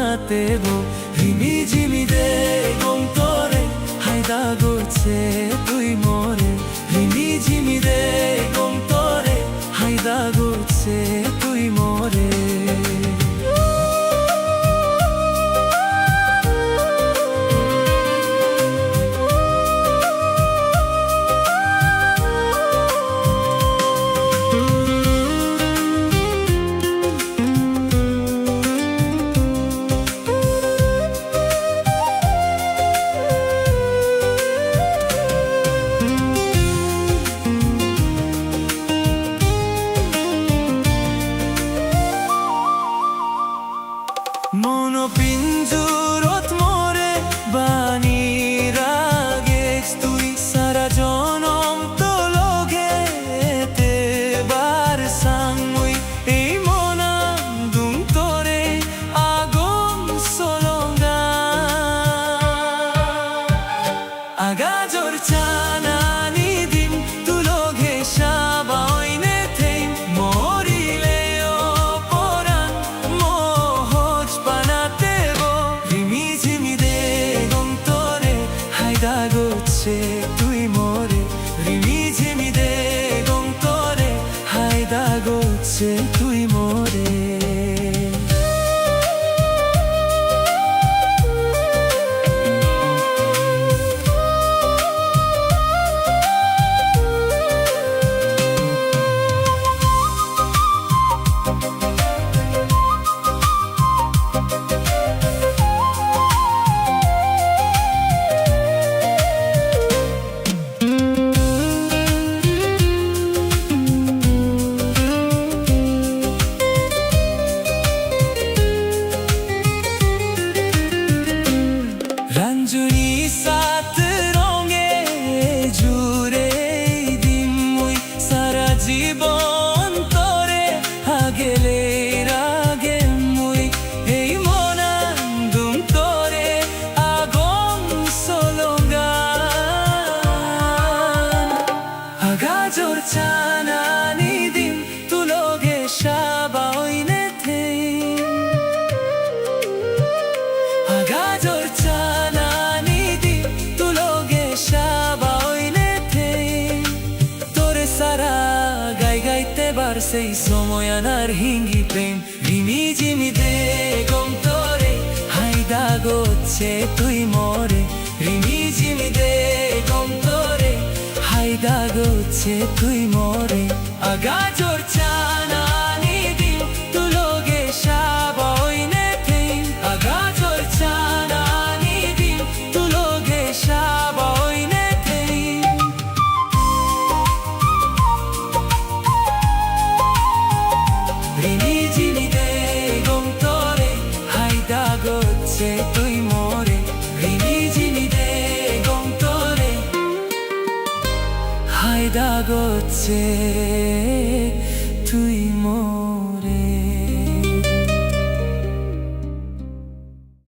পানাতেবো রিমি ঝিমি দে গন্তরে হায়দা গোছে তুই মোরে রিমি ঝিমি দে গন্তরে হায়দা গোছে তুই মোরে মনোপিঞ্জুরত মোরে বানি রাগেছ তুই সারা জনম তো লগেতে বার সাংমুই এই মনাম দুম তোরে আগম সলঙ্গা আগাজোর চানানি দিম তু লগে সাবাইনে থেম মরিলে অপরাণ মোহজ পানাতেবো রিমি ঝিমি দে গন্তরে হায়দা গোছে তুই মোরে রিমি ঝিমি দে গন্তরে হায়দা গোছে তুই মোরে রঞ্জনী সাত রঙে জুড়ে দিম মুই সারা জীবন তোরে আগেলে রাগে মুই এই মনান্দুম তোরে আগম সলঙ্গান আগাজোর চানানি দিম তু লগে সাবাইনে থেম আগাজোর চানানি দিম তু লগে সাবাইনে থেম তোরে সারা গাই গাইতে বার সেই সময় আনার হিঙ্গি প্রেম রিমি ঝিমি দে গন্তরে হায়দা গোছে তুই মোরে রিমি ঝিমি দে গন্তরে হায়দা গোছে তুই মোরে আগাজোর চানানি দিম তু লগে সাবাইনে থেম আগাজোর চানানি দিম তু লগে সাবাইনে থেম রিমি ঝিমি দে গন্তরে হায়দা গোছে তুই মোরে রিমি ঝিমি দে গন্তরে হায়দা গোছে তুই মোরে।